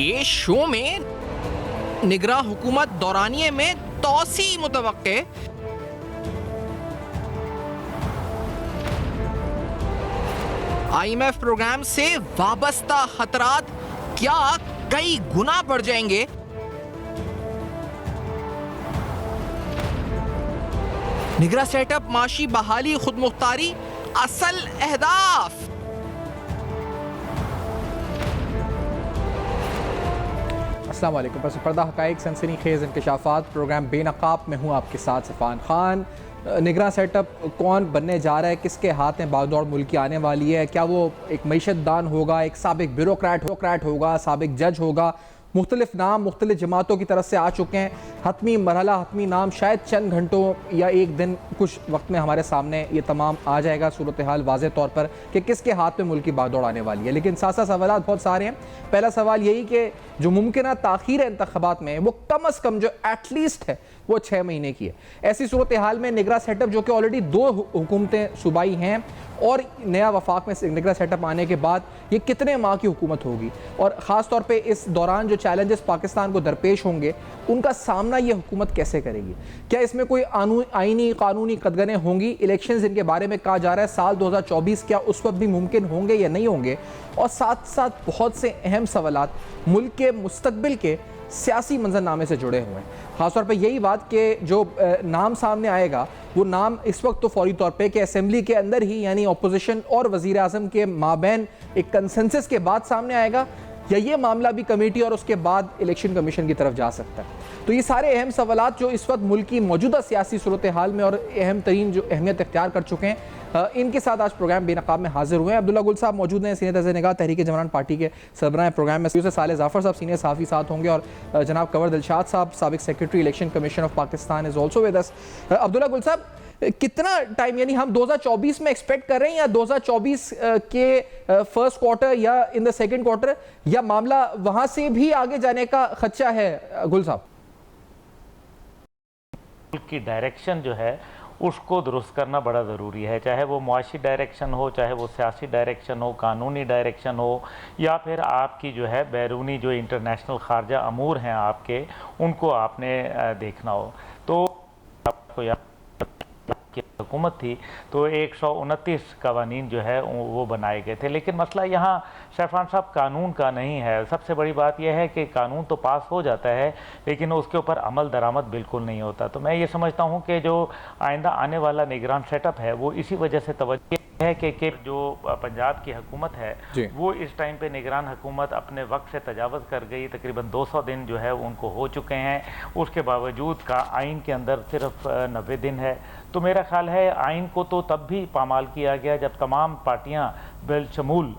के शो में निगरां हुकूमत दौरानिये में तौसी मुतवक्के। IMF प्रोग्राम से वाबस्ता खतरात क्या कई गुना बढ़ जाएंगे? निगरां सेटअप, माशी बहाली, खुद मुख्तारी असल अहदाफ। अस्सलाम वालेकुम। पस पर्दा हक़ाइक़ सनसनी खेज़ इंकशाफ़ात प्रोग्राम बेनकाब में हूँ आपके साथ सिफ़ान खान। निगरां सेटअप कौन बनने जा रहा है, किसके हाथ में बागडोर मुल्की आने वाली है? क्या वो एक मईशतदान होगा, एक साबिक ब्यूरोक्रेट होगा, साबिक जज होगा? मुख्तलिफ नाम मुख्तलिफ जमातों की तरफ से आ चुके हैं। हतमी मरहला, हतमी नाम शायद चंद घंटों या एक दिन कुछ वक्त में हमारे सामने ये तमाम आ जाएगा सूरत हाल वाज़े तौर पर कि किसके हाथ में मुल्क की बागडोर आने वाली है। लेकिन साथ साथ सवालात बहुत सारे हैं। पहला सवाल यही कि जो मुमकिन ताख़ीर है इंतख़ाबात में, वो कम अज़ कम जो एटलीस्ट है वो 6 महीने की है। ऐसी सूरत हाल में निगरां सेटअप, जो कि ऑलरेडी 2 हुकूमतें सूबाई हैं और नया वफाक में निगरां सेटअप आने के बाद ये कितने माह की हुकूमत होगी, और ख़ास तौर पे इस दौरान जो चैलेंजेस पाकिस्तान को दरपेश होंगे उनका सामना ये हुकूमत कैसे करेगी? क्या इसमें कोई आईनी कानूनी कदगनें होंगी? इलेक्शंस इनके बारे में कहा जा रहा है साल 2024 क्या उस वक्त भी मुमकिन होंगे या नहीं होंगे? और साथ साथ बहुत से अहम सवालात मुल्क के मुस्तकबिल के सियासी मंजरनामे से जुड़े हुए हैं। ख़ासतौर पर यही बात कि जो नाम सामने आएगा वो नाम इस वक्त तो फौरी तौर पे कि असेंबली के अंदर ही, यानी अपोजिशन और वज़ीर आज़म के माबैन एक कंसेंसस के बाद सामने आएगा, या ये मामला भी कमेटी और उसके बाद इलेक्शन कमीशन की तरफ जा सकता है? तो ये सारे अहम सवालात जो इस वक्त मुल्क की मौजूदा सियासी सूरत हाल में और अहम तरीन जो अहमियत इख्तियार कर चुके हैं, इनके साथ आज प्रोग्राम बेनकाब में हाजिर हुए हैं। अब्दुल्ला गुल साहब मौजूद हैं, सीनियर तर्ज़ निगाह तहरीक जमनान पार्टी के सरबराह प्रोग्राम में। से साले जाफ़र साहब सीनियर साफ़ी साथ होंगे, और जनाब कंवर दिलशाद साहब साबिक secretary election commission of Pakistan is also with us. Abdullah गुल साहब, कितना टाइम, यानी हम 2024 में एक्सपेक्ट कर रहे हैं, या 2024 के फर्स्ट क्वार्टर या इन द सेकंड क्वार्टर, या मामला वहां से भी आगे जाने का खदशा है? गुल साहब, की डायरेक्शन जो है उसको दुरुस्त करना बड़ा ज़रूरी है, चाहे वो मुआशी डायरेक्शन हो, चाहे वो सियासी डायरेक्शन हो, कानूनी डायरेक्शन हो, या फिर आपकी जो है बैरूनी जो इंटरनेशनल खारजा अमूर हैं आपके, उनको आपने देखना हो। तो आपको याद की हुकूमत थी तो 129 कवानीन जो है वो बनाए गए थे, लेकिन मसला यहाँ शैफान साहब कानून का नहीं है। सबसे बड़ी बात यह है कि कानून तो पास हो जाता है लेकिन उसके ऊपर अमल दरामद बिल्कुल नहीं होता। तो मैं ये समझता हूँ कि जो आइंदा आने वाला निगरान सेटअप है वो इसी वजह से तवज्जो है कि जो पंजाब की हुकूमत है वो इस टाइम पे निगरान हुकूमत अपने वक्त से तजावज़ कर गई। तकरीबन 200 दिन जो है उनको हो चुके हैं, उसके बावजूद का आइन के अंदर सिर्फ 90 दिन है। तो मेरा ख्याल है आइन को तो तब भी पामाल किया गया जब तमाम पार्टियां बिलशमूल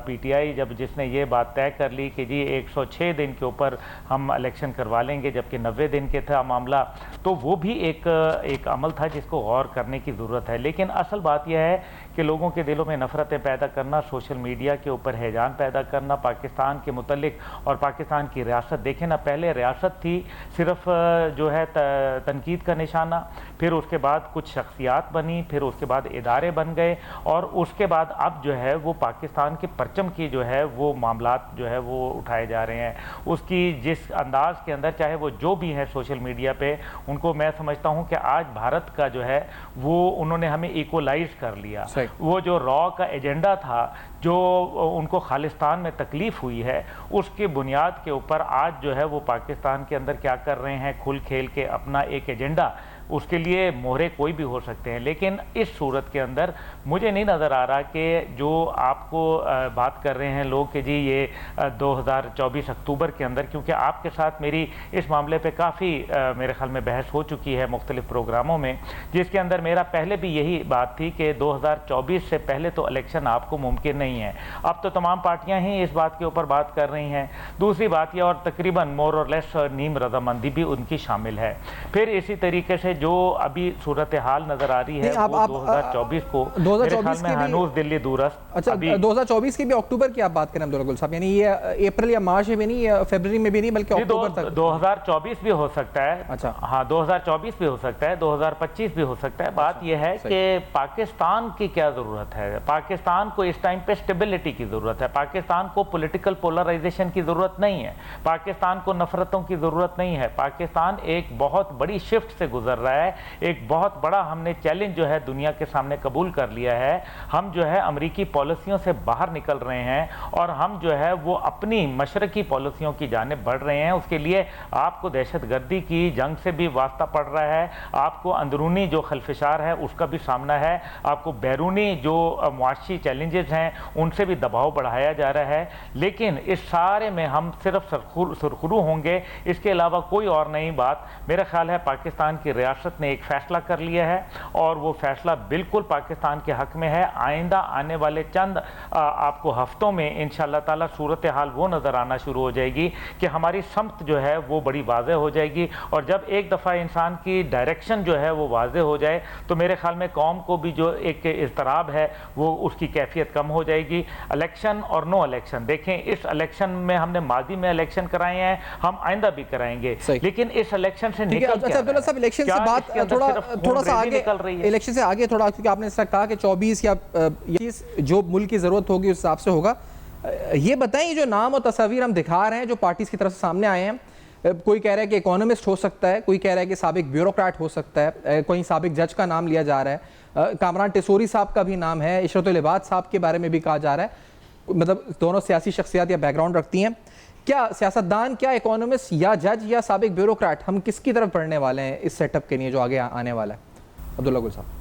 PTI जब जिसने ये बात तय कर ली कि जी 106 दिन के ऊपर हम इलेक्शन करवा लेंगे, जबकि 90 दिन के था मामला, तो वो भी एक अमल था जिसको गौर करने की ज़रूरत है। लेकिन असल बात यह है कि लोगों के दिलों में नफ़रतें पैदा करना, सोशल मीडिया के ऊपर हैजान पैदा करना पाकिस्तान के मुतल्लिक और पाकिस्तान की रियासत, देखें ना, पहले रियासत थी सिर्फ जो है तनकीद का निशाना, फिर उसके बाद कुछ शख्सियात बनी, फिर उसके बाद इदारे बन गए, और उसके बाद अब जो है वो पाकिस्तान के परचम की जो है वो मामलात जो है वो उठाए जा रहे हैं। उसकी जिस अंदाज के अंदर चाहे वो जो भी है सोशल मीडिया पे, उनको मैं समझता हूँ कि आज भारत का जो है वो उन्होंने हमें इक्वलाइज कर लिया। वो जो रॉ का एजेंडा था, जो उनको खालिस्तान में तकलीफ़ हुई है, उसकी बुनियाद के ऊपर आज जो है वो पाकिस्तान के अंदर क्या कर रहे हैं, खुल खेल के अपना एक एजेंडा, उसके लिए मोहरे कोई भी हो सकते हैं। लेकिन इस सूरत के अंदर मुझे नहीं नज़र आ रहा कि जो आपको बात कर रहे हैं लोग कि जी ये 2024 अक्टूबर के अंदर, क्योंकि आपके साथ मेरी इस मामले पे काफ़ी मेरे ख्याल में बहस हो चुकी है मुख्तलिफ प्रोग्रामों में, जिसके अंदर मेरा पहले भी यही बात थी कि 2024 से पहले तो इलेक्शन आपको मुमकिन नहीं है। अब तो तमाम पार्टियाँ ही इस बात के ऊपर बात कर रही हैं। दूसरी बात यह, और तकरीबन मोर और लेस नीम रजामंदी भी उनकी शामिल है। फिर इसी तरीके से जो अभी सूरत हाल नजर आ रही है नहीं, वो 2024 को 2024 मेरे ख्याल में हनूज दिल्ली दूरस्त। अच्छा, 2024 की भी अक्टूबर की आप बात करें अब्दुल गुल साहब, यानी ये अप्रैल या मार्च में नहीं, या फरवरी में भी नहीं, बल्कि अक्टूबर तक 2024 भी हो सकता है। अच्छा, हाँ 2024 भी हो सकता है, 2025 भी हो सकता है। बात यह है कि पाकिस्तान की क्या जरूरत है। पाकिस्तान को इस टाइम पे स्टेबिलिटी की जरूरत है। पाकिस्तान को पॉलिटिकल पोलराइजेशन की जरूरत नहीं है। पाकिस्तान को नफरतों की जरूरत नहीं है। पाकिस्तान एक बहुत बड़ी शिफ्ट से गुजर रहा है। एक बहुत बड़ा हमने चैलेंज जो है दुनिया के सामने कबूल कर लिया है। हम जो है अमेरिकी पॉलिसियों से बाहर निकल रहे हैं और हम जो है वो अपनी मशरकी पॉलिसियों की जानिब बढ़ रहे हैं। उसके लिए आपको दहशतगर्दी की जंग से भी वास्ता पड़ रहा है, आपको अंदरूनी जो खलफिशार है उसका भी सामना है, आपको बैरूनी जो मुआशी चैलेंजेस हैं उनसे भी दबाव बढ़ाया जा रहा है। लेकिन इस सारे में हम सिर्फ सुरखरू होंगे, इसके अलावा कोई और नई बात। मेरा ख्याल है पाकिस्तान की रियासत ने एक फैसला कर लिया है और वो फैसला बिल्कुल पाकिस्तान के हक में है। आइंदा आने वाले चंद आपको हफ्तों में इंशाअल्लाह ताला सूरत हाल वो नज़र आना शुरू हो जाएगी कि हमारी समत जो है वो बड़ी वाज़ेह हो जाएगी। और जब एक दफ़ा इंसान की डायरेक्शन जो है वो वाज़ेह हो जाए तो मेरे ख्याल में कौम को भी जो एक इज़्तराब है वो उसकी कैफियत कम हो जाएगी। इलेक्शन और नो इलेक्शन, देखें इस इलेक्शन में हमने माजी में इलेक्शन कराए हैं, हम आइंदा भी कराएंगे, लेकिन इस इलेक्शन से अच्छा अब्दुल्ला साहब, इलेक्शन से बात थोड़ा सा आगे, इलेक्शन से आगे थोड़ा, क्योंकि आपने ऐसा कहा कि 24 या 20 जो मुल्क की जरूरत होगी उस हिसाब से होगा। ये बताएं, जो नाम और तस्वीर हम दिखा रहे हैं जो पार्टीज की तरफ से सामने आए हैं, कोई कह रहा है कि इकोनॉमिस्ट हो सकता है, कोई कह रहा है कि साबिक ब्यूरोक्रेट हो सकता है, कोई साबिक जज का नाम लिया जा रहा है, कामरान टेसोरी साहब का भी नाम है, इशरतुल इबाद साहब के बारे में भी कहा जा रहा है। मतलब दोनों सियासी शख्सियत या बैकग्राउंड रखती हैं। क्या सियासतदान, क्या इकोनॉमिस्ट या जज या साबिक ब्यूरोक्रेट, हम किसकी तरफ बढ़ने वाले हैं इस सेटअप के लिए जो आगे आने वाला है? अब्दुल्ला गुल साहब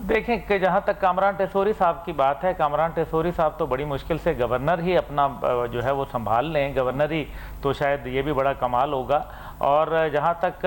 देखें कि जहाँ तक कामरान टेसोरी साहब की बात है, कामरान टेसोरी साहब तो बड़ी मुश्किल से गवर्नर ही अपना जो है वो संभाल लें, गवर्नर ही, तो शायद ये भी बड़ा कमाल होगा। और जहाँ तक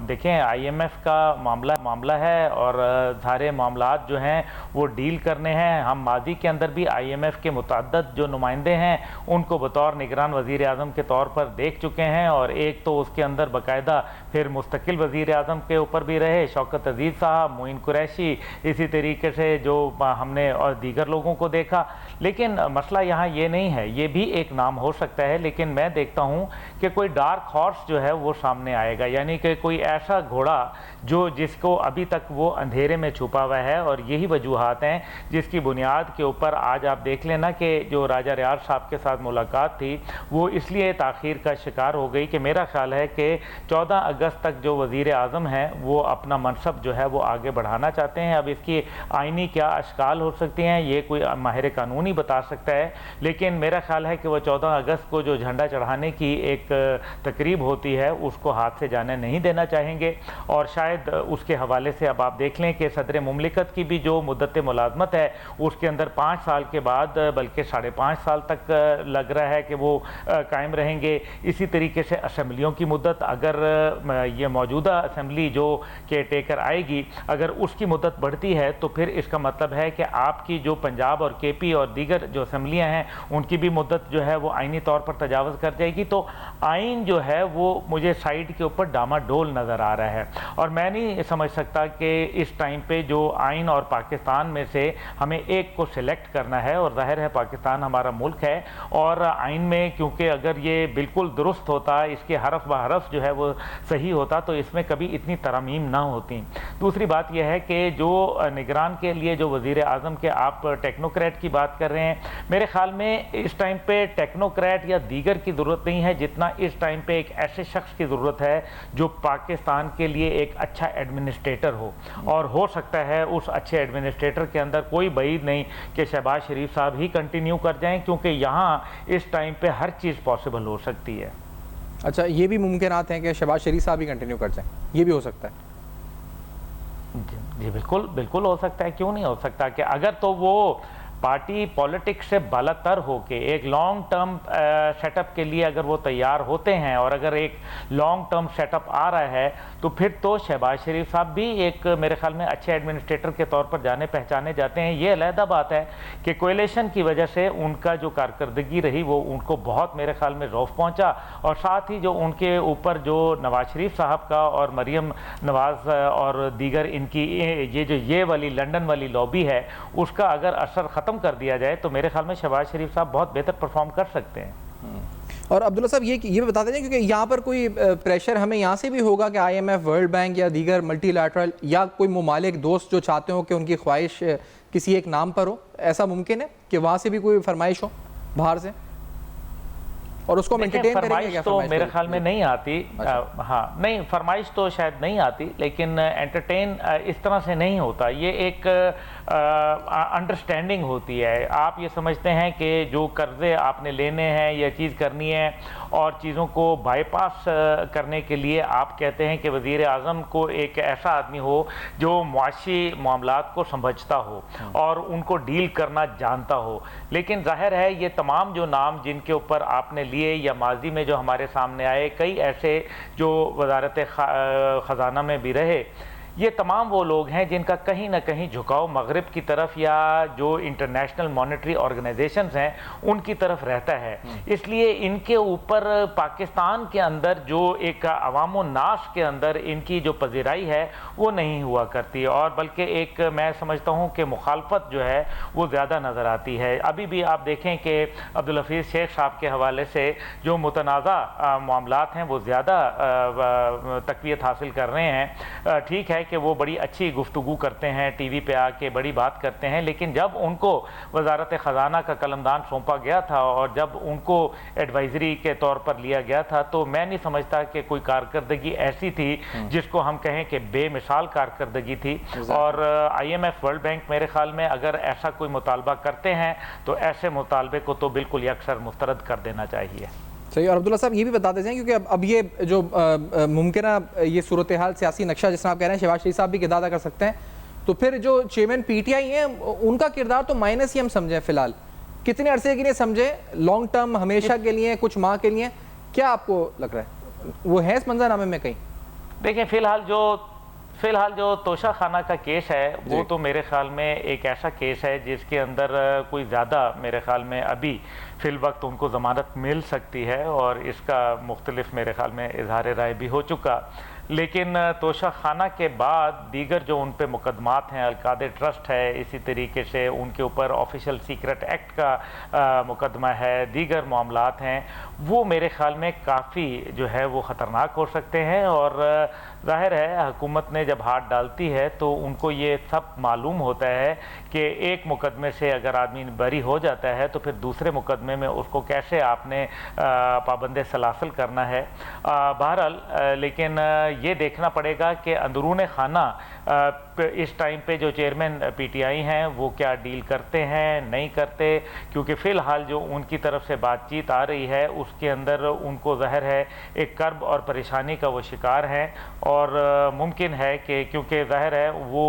देखें IMF का मामला है और सारे मामलात जो हैं वो डील करने हैं। हम माजी के अंदर भी IMF के मुतअद्दद जो नुमाइंदे हैं उनको बतौर निगरान वज़ीर आज़म के तौर पर देख चुके हैं, और एक तो उसके अंदर बाकायदा फिर मुस्तकिल वज़ीर आज़म के ऊपर भी रहे, शौकत अजीज़ साहब, मोइन कुरैशी, इसी तरीके से जो हमने और दीगर लोगों को देखा। लेकिन मसला यहाँ ये नहीं है, ये भी एक नाम हो सकता है, लेकिन मैं देखता हूँ कि कोई डार्क हॉर्स जो है वो सामने आएगा, यानी कि कोई ऐसा घोड़ा जो जिसको अभी तक वो अंधेरे में छुपा हुआ है। और यही वजूहात हैं जिसकी बुनियाद के ऊपर आज आप देख लेना कि जो राजा रियाज साहब के साथ मुलाकात थी वो इसलिए ताख़ीर का शिकार हो गई कि मेरा ख्याल है कि 14 अगस्त तक जो वज़ीर आज़म हैं वो अपना मनसब जो है वो आगे बढ़ाना चाहते हैं। अब इसकी आइनी क्या अशकाल हो सकती हैं ये कोई माहिर कानून ही बता सकता है, लेकिन मेरा ख्याल है कि वो 14 अगस्त को जो झंडा चढ़ाने की एक तकरीब होती है उसको हाथ से जाने नहीं देना चाहेंगे। और शायद उसके हवाले से अब आप देख लें कि सदर मुमलिकत की भी जो मुद्दत मुलाजमत है उसके अंदर 5 साल के बाद बल्कि 5.5 साल तक लग रहा है कि वो कायम रहेंगे। इसी तरीके से असम्बलियों की मुद्दत, अगर ये मौजूदा असम्बली जो के टेकर आएगी अगर उसकी मुद्दत बढ़ती है तो फिर इसका मतलब है कि आपकी जो पंजाब और KP और दीगर जो असम्बलियाँ हैं उनकी भी मुद्दत जो है वो आइनी तौर पर तजावज़ कर जाएगी। तो आइन जो है वो मुझे साइड के ऊपर डामाडोल नज़र आ रहा है, और मैं नहीं समझ सकता कि इस टाइम पे जो आइन और पाकिस्तान में से हमें एक को सिलेक्ट करना है। और जाहिर है पाकिस्तान हमारा मुल्क है और आइन में क्योंकि अगर ये बिल्कुल दुरुस्त होता, इसके हरफ ब हरफ जो है वो सही होता तो इसमें कभी इतनी तरमीम ना होती। दूसरी बात यह है कि जो निगरान के लिए जो वज़ीर आज़म के आप टेक्नोक्रेट की बात कर रहे हैं, मेरे ख्याल में इस टाइम पे टेक्नोक्रेट या दीगर की ज़रूरत नहीं है जितना इस टाइम पे एक ऐसे शख्स की ज़रूरत है जो पाकिस्तान के लिए एक अच्छा एडमिनिस्ट्रेटर हो। और हो सकता है उस अच्छे एडमिनिस्ट्रेटर के अंदर कोई बईद नहीं कि शहबाज शरीफ साहब ही कंटिन्यू कर जाएं, क्योंकि यहाँ इस टाइम पे हर चीज़ पॉसिबल हो सकती है। अच्छा, ये भी मुमकिनात हैं कि शहबाज शरीफ साहब ही कंटिन्यू कर जाएं, ये भी हो सकता है? जी बिल्कुल बिल्कुल हो सकता है, क्यों नहीं हो सकता कि अगर तो वो पार्टी पॉलिटिक्स से बालातर होके एक लॉन्ग टर्म सेटअप के लिए अगर वो तैयार होते हैं और अगर एक लॉन्ग टर्म सेटअप आ रहा है तो फिर तो शहबाज शरीफ साहब भी एक मेरे ख्याल में अच्छे एडमिनिस्ट्रेटर के तौर पर जाने पहचाने जाते हैं। ये अलहदा बात है कि कोएलिशन की वजह से उनका जो कारकर्दगी रही वो उनको बहुत मेरे ख्याल में रौफ पहुंचा, और साथ ही जो उनके ऊपर जो नवाज शरीफ साहब का और मरीम नवाज और दीगर इनकी ये वाली लंदन वाली लॉबी है उसका अगर असर ख़त्म कर दिया जाए तो मेरे ख्याल में शहबाज शरीफ साहब बहुत बेहतर परफॉर्म कर सकते हैं। और अब्दुल्ला साहब ये बता दें क्योंकि यहाँ पर कोई प्रेशर हमें यहाँ से भी होगा कि IMF, वर्ल्ड बैंक या दीगर मल्टीलैटरल या कोई ममालिक दोस्त जो चाहते हो कि उनकी ख्वाहिश किसी एक नाम पर हो, ऐसा मुमकिन है कि वहाँ से भी कोई फरमाइश हो बाहर से और उसको मेंटेन करेंगे क्या? तो मेरे ख्याल में नहीं आती। हाँ, नहीं, फरमाइश तो शायद नहीं आती, लेकिन एंटरटेन इस तरह से नहीं होता। ये एक अंडरस्टैंडिंग होती है। आप ये समझते हैं कि जो कर्जे आपने लेने हैं या चीज़ करनी है और चीज़ों को बाईपास करने के लिए आप कहते हैं कि वज़ीर आज़म को एक ऐसा आदमी हो जो मुआशी मामलात को समझता हो और उनको डील करना जानता हो। लेकिन जाहिर है ये तमाम जो नाम जिनके ऊपर आपने लिए या माजी में जो हमारे सामने आए, कई ऐसे जो वजारत ख़जाना में भी रहे, ये तमाम वो लोग हैं जिनका कहीं ना कहीं झुकाव मगरिब की तरफ या जो इंटरनेशनल मॉनेटरी ऑर्गेनाइजेशंस हैं उनकी तरफ रहता है। इसलिए इनके ऊपर पाकिस्तान के अंदर जो एक अवाम नास के अंदर इनकी जो पजीराई है वो नहीं हुआ करती, और बल्कि एक मैं समझता हूँ कि मुखालफत जो है वो ज़्यादा नज़र आती है। अभी भी आप देखें कि अब्दुल हफीज़ शेख साहब के हवाले से जो मुतनाज़ा मामलात हैं वो ज़्यादा तक़वियत हासिल कर रहे हैं। ठीक है कि वो बड़ी अच्छी गुफ्तगू करते हैं, टीवी पे आके बड़ी बात करते हैं, लेकिन जब उनको वजारत ख़जाना का कलमदान सौंपा गया था और जब उनको एडवाइजरी के तौर पर लिया गया था तो मैं नहीं समझता कि कोई कारकर्दगी ऐसी थी जिसको हम कहें कि बेमिसाल कारकर्दगी थी। और IMF, वर्ल्ड बैंक मेरे ख्याल में अगर ऐसा कोई मुतालबा करते हैं तो ऐसे मुतालबे को तो बिल्कुल यकसर मुस्तरद कर देना चाहिए। सही। और अब्दुल्ला साहब ये भी बता देते हैं क्योंकि अब ये जो मुमकिन ये सूरत हाल सियासी नक्शा जिस तरह आप कह रहे हैं शहबाज शरीफ साहब भी किरदार अदा कर सकते हैं, तो फिर जो चेयरमैन PTI हैं उनका किरदार तो माइनस ही हम समझें फ़िलहाल। कितने अरसे के लिए समझें, लॉन्ग टर्म, हमेशा के लिए, कुछ माह के लिए, क्या आपको लग रहा है वो है इस मंजरनामे में कहीं? देखिए, फ़िलहाल जो तोशा खाना का केस है वो तो मेरे ख्याल में एक ऐसा केस है जिसके अंदर कोई ज़्यादा मेरे ख्याल में अभी फ़िल वक्त उनको ज़मानत मिल सकती है और इसका मुख्तलिफ मेरे ख्याल में इजहार राय भी हो चुका। लेकिन तोशा खाना के बाद दीगर जो उन पे मुकदमात हैं, अलकादे ट्रस्ट है, इसी तरीके से उनके ऊपर ऑफिशियल सीक्रेट एक्ट का मुकदमा है, दीगर मामलात हैं, वो मेरे ख्याल में काफ़ी जो है वो ख़तरनाक हो सकते हैं। और ज़ाहिर है हुकूमत ने जब हाथ डालती है तो उनको ये सब मालूम होता है कि एक मुकदमे से अगर आदमी बरी हो जाता है तो फिर दूसरे मुकदमे में उसको कैसे आपने पाबंद सलासल करना है। बहरहाल लेकिन ये देखना पड़ेगा कि अंदरून खाना इस टाइम पे जो चेयरमैन PTI हैं वो क्या डील करते हैं, नहीं करते, क्योंकि फ़िलहाल जो उनकी तरफ से बातचीत आ रही है उसके अंदर उनको ज़ाहिर है एक कर्ब और परेशानी का वो शिकार हैं। और मुमकिन है कि क्योंकि ज़ाहिर है वो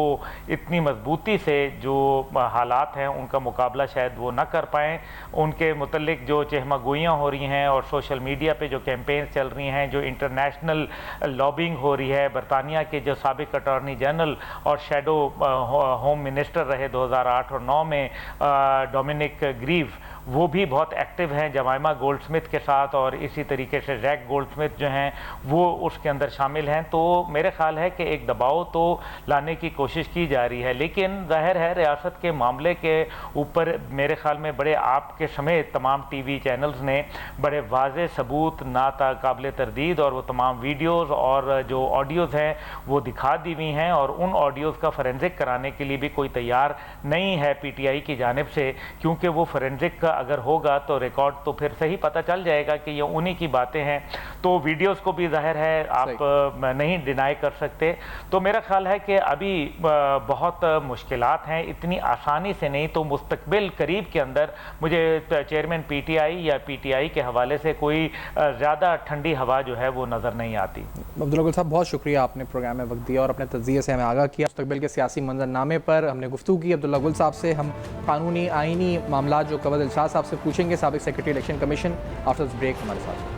इतनी मजबूती से जो हालात हैं उनका मुकाबला शायद वो ना कर पाएँ। उनके मुतल्लिक जो चहमागोइयाँ हो रही हैं और सोशल मीडिया पे जो कैंपेन चल रही हैं, जो इंटरनेशनल लॉबिंग हो रही है, बरतानिया के जो साबिक अटॉर्नी जनरल और शैडो होम मिनिस्टर रहे 2008 और 9 में डोमिनिक ग्रीव, वो भी बहुत एक्टिव हैं जमाइमा गोल्डस्मिथ के साथ, और इसी तरीके से जैक गोल्डस्मिथ जो हैं वो उसके अंदर शामिल हैं। तो मेरे ख्याल है कि एक दबाव तो लाने की कोशिश की जा रही है, लेकिन जाहिर है रियासत के मामले के ऊपर मेरे ख्याल में बड़े आपके समेत तमाम TV चैनल्स ने बड़े वाज़े सबूत नाता काबिल तरदीद और वो तमाम वीडियोज़ और जो ऑडियोज़ हैं वो दिखा दी हुई हैं, और उन ऑडियोज़ का फोरेंसिक कराने के लिए भी कोई तैयार नहीं है PTI की जानिब से, क्योंकि वो फोरेंसिक का अगर होगा तो रिकॉर्ड तो फिर सही पता चल जाएगा कि ये उन्हीं की बातें हैं। तो वीडियोस को भी जाहिर है आप नहीं डिनाई कर सकते। तो मेरा ख्याल है कि अभी बहुत मुश्किलात हैं, इतनी आसानी से नहीं। तो मुस्तकबिल करीब के अंदर मुझे चेयरमैन पीटीआई या पीटीआई के हवाले से कोई ज़्यादा ठंडी हवा जो है वो नज़र नहीं आती। अब्दुल्ला गुल साहब, बहुत शुक्रिया, आपने प्रोग्राम में वक्त दिया और अपने तज़किये से हमें आगाह किया। मुस्तकबिल के सियासी मंजरनामे पर हमने गुफ्तगू की अब्दुल्ला गुल साहब से। हम कानूनी आइनी मामला जो कवद इल्शाद साहब से पूछेंगे, साबिक secretary election commission. After this break हमारे साथ।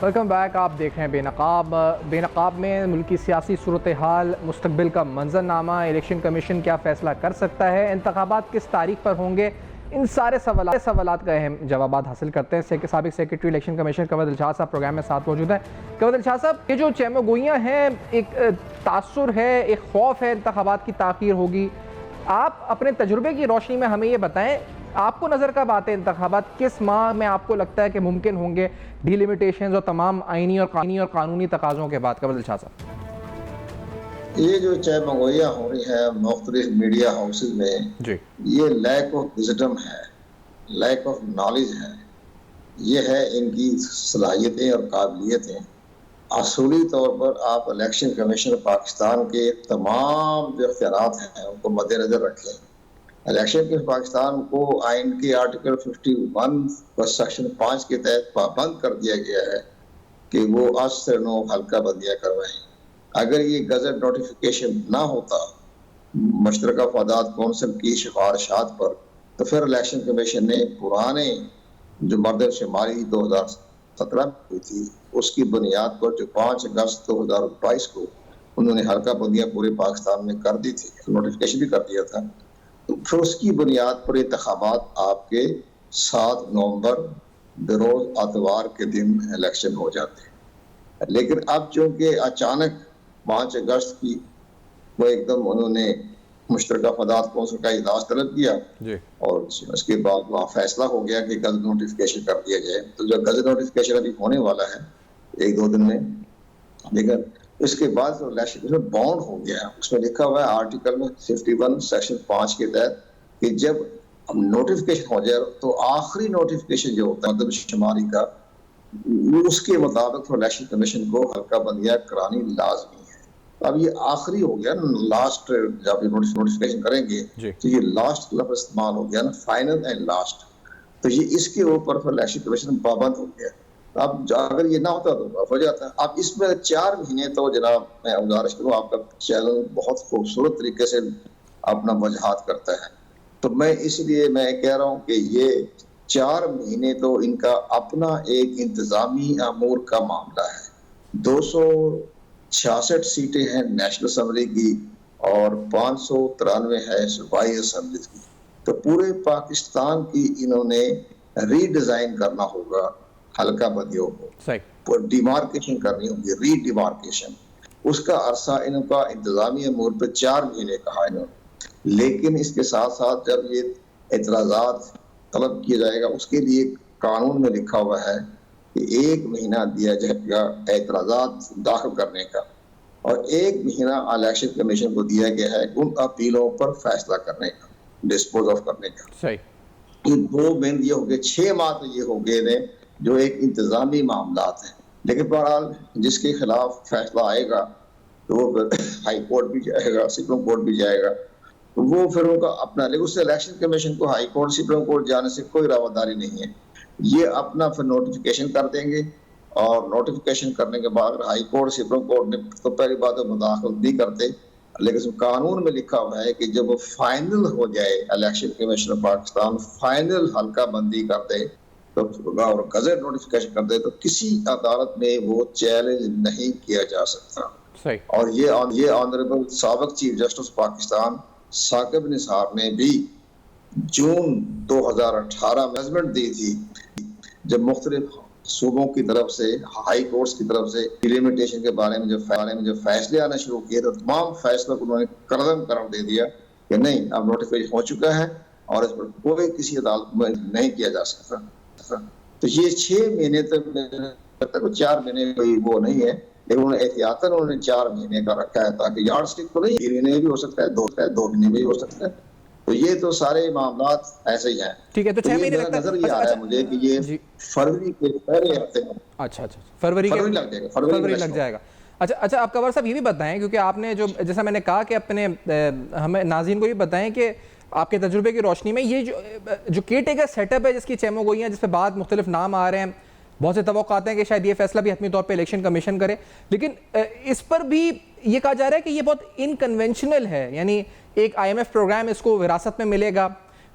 Welcome back. आप देख रहे हैं बेनकाब। बेनकाब में मुल्क की सियासी सूरत हाल, मुस्तकबिल का मंजरनामा, इलेक्शन कमीशन क्या फ़ैसला कर सकता है, इंतखाबात किस तारीख पर होंगे, इन सारे सवालात का अहम जवाब हासिल करते हैं। साबिक सेक्रेटरी इलेक्शन कमीशन कवद इल्शाद साहब प्रोग्राम में साथ मौजूद हैं। कवद इल्शाद साहब, ये जो चैमगोइयाँ हैं, एक तासुर है, एक खौफ है इंतखाबात की ताख़ीर होगी। आप अपने तजुर्बे की रोशनी में हमें ये बताएं, आपको नज़र कब आते हैं इंतखाबात, किस माह में आपको लगता है कि मुमकिन होंगे डिलिमिटेशंस और तमाम आइनी और कानूनी तकाज़ों के बाद? कवद इल्शाद साहब, ये जो चैमगोइयाँ हो रही है मुख्तलिफ मीडिया हाउसेज में जी, ये लैक ऑफ विजडम है, लैक ऑफ नॉलेज है, ये है इनकी सलाहियतें और काबिलियतें। असूली तौर पर आप इलेक्शन कमीशन पाकिस्तान के तमाम जो इख्तियारात हैं उनको मद्देनजर रखें। इलेक्शन के पाकिस्तान को आइन के आर्टिकल 51 और सेक्शन 5 के तहत पाबंद कर दिया गया है कि वो 8 से 9 हल्का बंदियाँ करवाएं। अगर ये गजट नोटिफिकेशन ना होता मुश्तरका फदात कौंसिल की सिफारिशात पर, तो फिर इलेक्शन कमीशन ने पुराने जो मरदमशुमारी 2017 में हुई थी उसकी बुनियाद पर जो 5 अगस्त 2022 को उन्होंने हल्का बंदियाँ पूरे पाकिस्तान में कर दी थी, नोटिफिकेशन भी कर दिया था, तो फिर उसकी बुनियाद पर इंतखाबात आपके 7 नवंबर बरोज आतवार के दिन इलेक्शन हो जाते हैं। लेकिन अब चूंकि अचानक 5 अगस्त की वो एकदम उन्होंने मुश्तरका फदात कौंसिल का इजलास तलब किया जी, और उसके बाद वहाँ फैसला हो गया कि गजट नोटिफिकेशन कर दिया जाए। तो जो गजट नोटिफिकेशन अभी होने वाला है 1-2 दिन में, लेकिन इसके बाद जो इलेक्शन बाउंड हो गया, उसमें लिखा हुआ है आर्टिकल में 51 सेक्शन 5 के तहत कि जब नोटिफिकेशन हो जाए तो आखिरी नोटिफिकेशन जो होता है मतलब शुमारी का, उसके मुताबिक तो इलेक्शन कमीशन को हल्का बंदियाँ करानी लाजमी है। अब ये आखिरी हो गया ना, लास्ट जब ये नोटिफिकेशन करेंगे तो ये लास्ट लफ्ज़ इस्तेमाल हो गया ना, फाइनल एंड लास्ट, तो ये इसके ऊपर फिर इलेक्शन कमीशन पाबंद हो गया। अब अगर ये ना होता तो हो जाता। अब इसमें 4 महीने तो जनाब मैं गुजारिश करूँ, आपका चैनल बहुत खूबसूरत तरीके से अपना वजहात करता है, तो मैं इसलिए मैं कह रहा हूँ कि ये 4 महीने तो इनका अपना एक इंतजामी अमूर का मामला है। 266 सीटें हैं नेशनल असम्बली की और 593 है सूबाई असम्बली की, तो पूरे पाकिस्तान की इन्होंने रीडिजाइन करना होगा, हल्का बंदियों को डिमार्केशन करनी होगी, रीडिमार्केशन। उसका अरसा इनका इंतजामी अमूर पर 4 महीने कहा इन्होंने, लेकिन इसके साथ साथ जब ये एतराज़ात तलब किया जाएगा उसके लिए कानून में लिखा हुआ है कि 1 महीना दिया जाएगा एतराज़ात दाखिल करने का, और 1 महीना इलेक्शन कमीशन को दिया गया है उन अपीलों पर फैसला करने का, डिस्पोज ऑफ करने का। ये 2 महीने ये हो गए, 6 माह तो ये हो गए जो एक इंतजामी मामलात हैं। लेकिन बहरहाल जिसके खिलाफ फैसला आएगा तो वो हाई कोर्ट भी जाएगा, सुप्रीम कोर्ट भी जाएगा, तो वो फिर उनका अपना, लेकिन उससे इलेक्शन कमीशन को हाई कोर्ट सुप्रीम कोर्ट जाने से कोई रवादारी नहीं है। ये अपना फिर नोटिफिकेशन कर देंगे, और नोटिफिकेशन करने के बाद हाई कोर्ट सुप्रीम कोर्ट ने तो पहली बात तो मुदाखलत नहीं करते, लेकिन कानून में लिखा हुआ है कि जब वो फाइनल हो जाए, इलेक्शन कमीशन पाकिस्तान फाइनल हल्का बंदी कर दे तो और गजट नोटिफिकेशन कर दे, तो किसी अदालत में वो चैलेंज नहीं किया जा सकता। सही। और ये ऑनरेबल साबिक चीफ जस्टिस पाकिस्तान साकिब निसार ने भी जून 2018 में जजमेंट दी थी, जब मुख्तलिफ सूबों की तरफ से, हाई कोर्ट्स की तरफ से डिलिमिटेशन के बारे में जो फैसले आना शुरू किए, तो तमाम फैसलों को उन्होंने करदम करार दे दिया कि नहीं, अब नोटिफाइड हो चुका है और इस पर कोई किसी अदालत में नहीं किया जा सकता। तो ये 6 महीने तक 4 महीने कोई वो नहीं है, लेकिन उन्होंने एहतियातन उन्होंने 4 महीने का रखा है, ताकि यार्ड स्टिक तो नहीं, 3 महीने भी हो सकता है, 2 महीने भी हो सकता है। तो ये तो सारे मामला ऐसे ही हैं। ठीक है, तो 6 महीने नजर ये आ रहा है मुझे कि ये फरवरी के पहले हफ्ते में, अच्छा फरवरी लग जाएगा। अच्छा, आप कवर साहब ये भी बताएं, क्योंकि आपने जो, जैसा मैंने कहा कि अपने हमें नाज़रीन को भी बताएं कि आपके तजुर्बे की रोशनी में ये जो केयर टेकर सेटअप है, जिसकी चैमो गोइयाँ, जिस पर बाद मुख्तलिफ नाम आ रहे हैं, बहुत से तवक्कात हैं कि शायद ये फैसला भी हतमी तौर पे इलेक्शन कमीशन करे, लेकिन इस पर भी ये कहा जा रहा है कि ये बहुत इनकन्वेंशनल है, यानी एक IMF प्रोग्राम इसको विरासत में मिलेगा,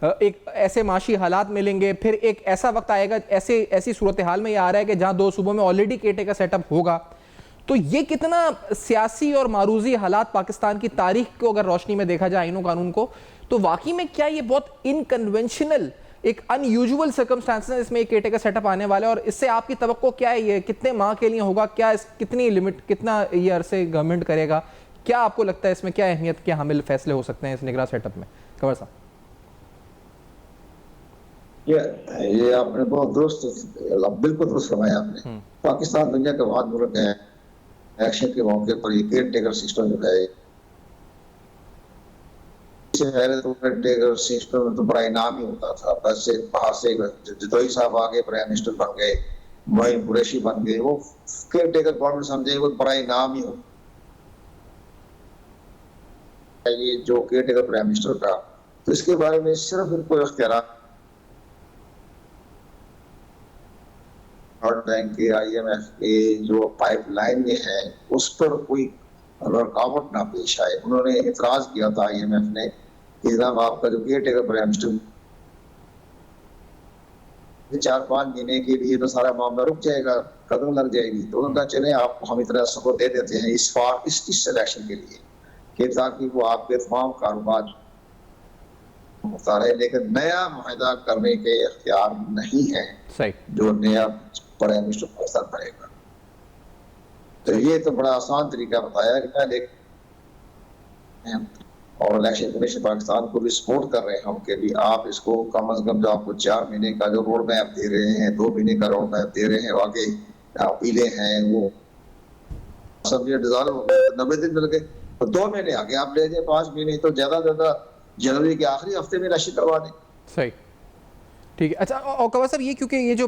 एक ऐसे माशी हालात मिलेंगे, फिर एक ऐसा वक्त आएगा, ऐसी सूरत हाल में ये आ रहा है कि जहाँ 2 सूबों में ऑलरेडी केयर टेकर सेटअप होगा। तो ये कितना सियासी और मारूजी हालात पाकिस्तान की तारीख को अगर रोशनी में देखा जाए, आईनो कानून को, तो वाकई में क्या ये बहुत इनकन्वेंशनल, एक अनयूजुअल सर्कमस्टांसेस इसमें एक केयर टेकर सेटअप आने वाला है, और इससे आपकी तवक्को क्या है, ये कितने माह के लिए होगा, क्या कितनी लिमिट, कितना ये अरसे गवर्नमेंट करेगा, क्या आपको लगता है इसमें क्या अहमियत के हामिल फैसले हो सकते हैं इस निगरान सेटअप में? कंवर साहब, ये आपने बहुत बिल्कुल दुरुस्त फरमाया आपने। पाकिस्तान दुनिया का बहुत मुल्क है, एक्शन के मौके पर ये केयर टेकर सिस्टम जो है, इससे पहले तो केयर टेकर सिस्टम में तो बड़ा इनाम ही होता था, बस से बाहर से जदोई साहब आगे प्राइम मिनिस्टर बन गए, मोइन कुरैशी बन गए, वो केयर टेकर गवर्नमेंट समझे वो बड़ा इनाम ही होता। ये जो केयर टेकर प्राइम मिनिस्टर का, तो इसके बारे में सिर्फ इनको इख्तियार वर्ल्ड बैंक के, IMF के जो पाइपलाइन में है, उस पर कोई रुकावट ना पेश आए। उन्होंने इतराज किया था IMF ने कि जनाब आपका जो केयर टेकर प्राइम मिनिस्टर 4-5 महीने के लिए तो सारा मामला रुक जाएगा, कदम लग जाएगी। तो उन्होंने कहा चले आपको हम इतना सपोर्ट दे देते हैं इस सिलेक्शन के लिए, कि ताकि वो आपके तमाम कारोबार होता रहे, लेकिन नया मुआहदा करने के इख्तियार नहीं है सही जो नया प्राइम मिनिस्टर पाकिस्तान करेगा। तो ये तो बड़ा आसान तरीका बताया कि पहले, और इलेक्शन कमीशन पाकिस्तान को भी सपोर्ट कर रहे हैं हम, कि भी आप इसको कम अज कम जो आपको 4 महीने का जो रोड मैप दे रहे हैं, 2 महीने का रोड मैप दे रहे हैं, आगे अपीलें हैं, वो समझिए 90 दिन मिल गए, तो 2 महीने आगे आप ले जाए, 5 महीने, तो ज्यादा जनवरी के आखिरी हफ्ते में इलेक्शन करवा दें। सही, ठीक है। अच्छा, और कंवर साहब, ये क्योंकि ये जो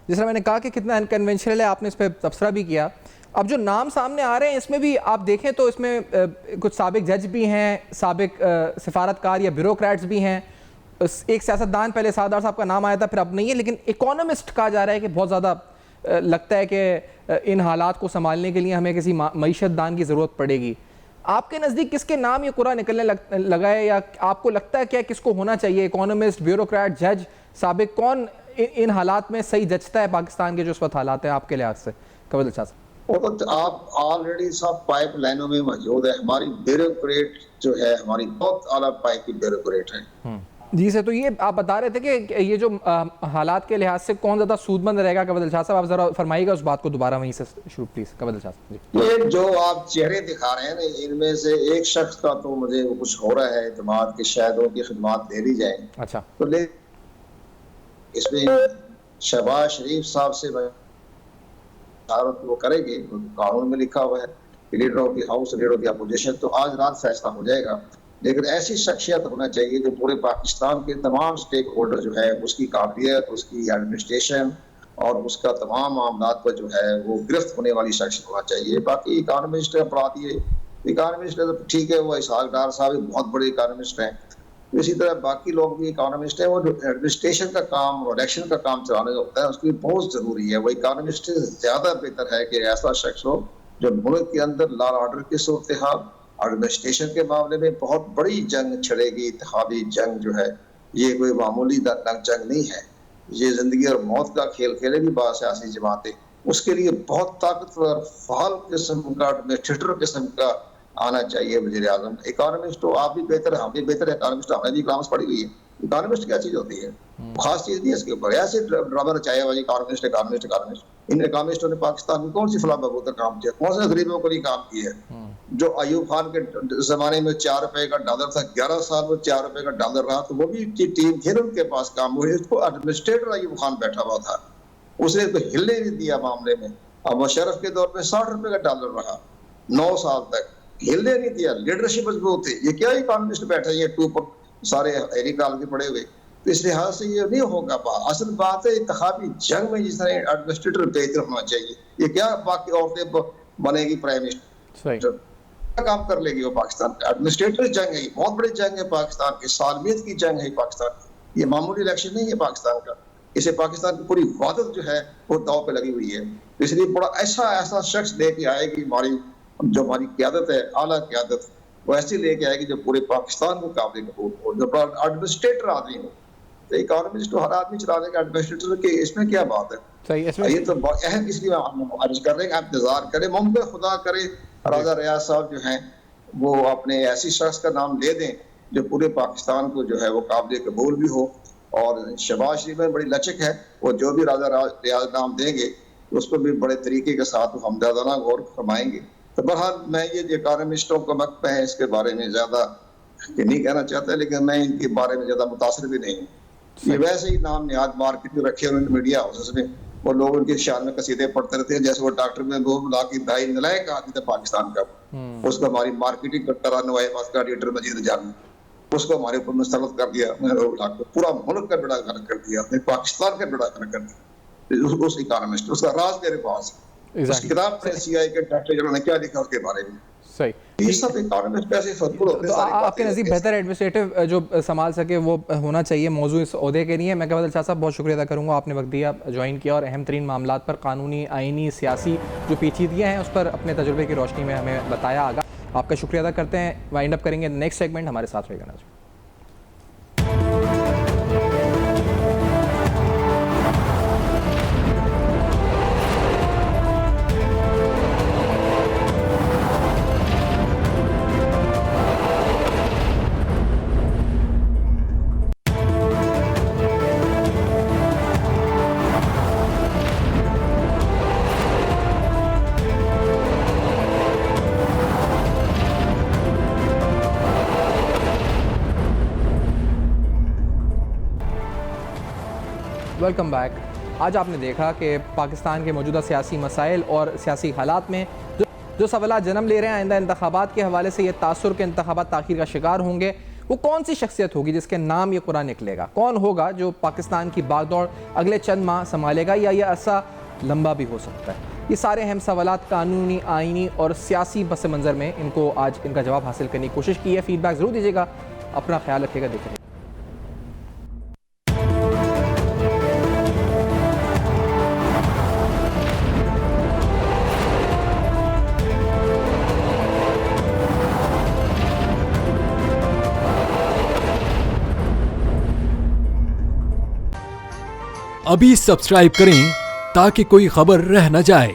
जैसा मैंने कहा कि कितना अनकन्वेंशनल है, आपने इस पर तबसरा भी किया, अब जो नाम सामने आ रहे हैं इसमें भी आप देखें तो इसमें कुछ साबिक जज भी हैं, साबिक सिफारतकार या ब्यूरोक्रेट्स भी हैं, एक सियासतदान, पहले सादार साहब का नाम आया था, फिर अब नहीं है, लेकिन इकोनॉमिस्ट कहा जा रहा है कि बहुत ज़्यादा लगता है कि इन हालात को संभालने के लिए हमें किसी मईशतदान की ज़रूरत पड़ेगी। आपके नज़दीक किसके नाम ये कुरा निकलने लगा है, या आपको लगता है क्या किसको होना चाहिए, इकोनॉमिस्ट, ब्यूरोक्रेट, जज, साबिक, कौन इन हालात में सही जचता है पाकिस्तान के जो इस वक्त हालात हैं आपके लिहाज से? कवल शाह साहब, वो तो आप ऑलरेडी सब पाइप लाइनों में मौजूद है। हमारी ब्यूरोक्रेट जो है, हमारी बहुत आला पाइप की ब्यूरोक्रेट है। जी सर, तो ये आप बता रहे थे कि ये जो हालात के लिहाज से कौन ज़्यादा सूदमंद रहेगा, कवल शाह साहब आप जरा फरमाइएगा उस बात को दोबारा वहीं से शुरू प्लीज। कवल शाह साहब, ये जो आप चेहरे दिखा रहे हैं ना, इनमें से एक शख्स का तो मुझे कुछ हो रहा है इत्मीनान कि शायद उनकी खिदमत ले ली जाए। अच्छा, तो ले इसमें शहबाज शरीफ साहब से वो करेंगे, कानून में लिखा हुआ है कि leader of the house, leader of the opposition, तो आज रात फैसला हो जाएगा। लेकिन ऐसी शख्सियत होना चाहिए जो पूरे पाकिस्तान के तमाम स्टेक होल्डर जो है उसकी काबिलियत, उसकी एडमिनिस्ट्रेशन और उसका तमाम मामलात पर जो है वो गिरफ्त होने वाली शख्सियत होना चाहिए। बाकी इकानमिस्ट पढ़ा दिए, इकानमिस्ट तो ठीक है, वो इसहाक डार साहब बहुत बड़े इकानमिस्ट हैं, इसी तरह बाकी लोग भी इकोनॉमिस्ट है। वो जो एडमिनिस्ट्रेशन का काम और इलेक्शन का काम चलाने का होता है उसकी बहुत जरूरी है। वो इकोनॉमिस्ट से ज्यादा बेहतर है कि ऐसा शख्स हो जो मुल्क के अंदर लॉ ऑर्डर की सूरत हाल, एडमिनिस्ट्रेशन के मामले में बहुत बड़ी जंग छिड़ेगी। इंतखाबी जंग जो है ये कोई मामूली जंग नहीं है, ये जिंदगी और मौत का खेल खेलेगी बाद सियासी जमातें। उसके लिए बहुत ताकतवर फाल किस्म का एडमिनिस्ट्रेटर किस्म का आना चाहिए वज़ीर आज़म। इकोनॉमिस्ट तो आप भी बेहतर, हम भी बेहतर इकोनॉमिस्ट, हमने भी इकोनॉमिक्स पढ़ी हुई है, इकोनॉमिस्ट क्या चीज होती है, खास चीज नहीं है इसके ऊपर। ऐसे ड्रामा रचाया हुआ इकोनॉमिस्ट इकोनॉमिस्ट इकोनॉमिस्ट। इन इकोनॉमिस्टों ने पाकिस्तान में कौन सी फलाह बहबूद का काम किया, कौन से गरीबों को नहीं काम किया? जो अयूब खान के जमाने में 4 रुपए का डॉलर था, 11 साल में 4 रुपए का डॉलर रहा, तो वो भी टीम फिर उनके पास काम हुई। उसको एडमिनिस्ट्रेटर अयूब खान बैठा हुआ था, उसने तो हिलने नहीं दिया मामले में। अब मुशर्रफ के दौर में 60 रुपए का डॉलर रहा 9 साल तक, हिलने नहीं दिया, लीडरशिप मजबूत थी। ये क्या इकोनॉमिस्ट बैठे हैं, ये टू सारे निकाल के पड़े हुए। तो इस लिहाज से ये नहीं होगा। असल बात है इंतखाबी जंग में जिस तरह एडमिनिस्ट्रेटर बेहतर होना चाहिए। ये क्या बाकी औरतें बनेगी प्राइम मिनिस्टर, क्या काम कर लेगी वो पाकिस्तान का? एडमिनिस्ट्रेटर जंग है, बहुत बड़ी जंग है पाकिस्तान की, सालमियत की जंग है पाकिस्तान की। ये मामूली इलेक्शन नहीं है पाकिस्तान का। इसे पाकिस्तान की पूरी वादत जो है वो दाव पे लगी हुई है। इसलिए बड़ा ऐसा शख्स लेके आएगी, हमारी क्यादत है, आला क्यादत, वो ऐसी लेके आएगी जो पूरे पाकिस्तान को काबिल कबूल हो, जो बड़ा एडमिनिस्ट्रेटर आदमी हो। तो इकोनॉमिस्ट तो हर आदमी चला देगा, एडमिनिस्ट्रेटर के इसमें क्या बात है? सही, इसमें ये तो अहम, इसलिए अर्ज कर रहे हैं इंतजार करें, मुमकिन खुदा करे राजा रियाज साहब जो हैं वो अपने ऐसी शख्स का नाम ले दें जो पूरे पाकिस्तान को जो है वो काबिल कबूल भी हो। और शहबाज शरीफ में बड़ी लचक है, वो जो भी राजा रियाज नाम देंगे उसको भी बड़े तरीके के साथ हम ज़्यादा गौर फरमाएंगे। तो बहरहाल मैं ये जो इकोनॉमिस्टों का वक्त है इसके बारे में ज़्यादा नहीं कहना चाहता, लेकिन मैं इनके बारे में ज़्यादा मुतासर भी नहीं हूँ। ये वैसे ही नाम निहाद मार्केट में रखे हुए मीडिया हाउसेस में, वो लोग उनके शान में कसीदे पढ़ते रहते हैं। जैसे वो डॉक्टर महबूब ला की भाई नलायक आदमी था पाकिस्तान का, उसको हमारी मार्केटिंग करता रहा नवाए पास का एडिटर मजीद जान, उसको हमारे ऊपर मुस्तलत कर दिया, पूरा मुल्क का बेड़ा गर्क कर दिया, अपने पाकिस्तान का बेड़ा गर्क कर दिया। उस इकोनॉमिस्ट, उसका राज मेरे पास, उसकी किताब में सीआई के डॉक्टर जनरल ने क्या लिखा उसके बारे में। सही, ये सब इकोनॉमिस्ट पैसे फतफुल होते हैं। तो आपके नज़दीक बेहतर एडमिनिस्ट्रेटिव जो संभाल सके वो होना चाहिए मौजूद इस ओहदे के लिए। मैं कमाल शाह साहब बहुत शुक्रिया अदा करूँगा, आपने वक्त दिया, ज्वाइन किया और अहम तरीन मामला पर कानूनी, आइनी, सियासी जो पेचीदगियाँ हैं उस पर अपने तजुर्बे की रोशनी में हमें बताया आगा। आपका शुक्रिया अदा करते हैं। वाइंड अप करेंगे नेक्स्ट सेगमेंट, हमारे साथ रहेगा नाज़रीन। Welcome back. आज आपने देखा कि पाकिस्तान के मौजूदा सियासी मसाइल और सियासी हालात में जो सवाल जन्म ले रहे हैं आइंदा इंतखाबात के हवाले से, ये तासुर के इंतखाबात ताख़ीर का शिकार होंगे, वो कौन सी शख्सियत होगी जिसके नाम ये कुरान निकलेगा? कौन होगा जो पाकिस्तान की बागदौड़ अगले चंद माह संभालेगा, या ये अरसा लंबा भी हो सकता है? ये सारे अहम सवालात कानूनी, आइनी और सियासी पस मंज़र में इनको आज इनका जवाब हासिल करने की कोशिश की है। फीडबैक ज़रूर दीजिएगा, अपना ख्याल रखिएगा, देखिए। अभी सब्सक्राइब करें ताकि कोई खबर रह न जाए।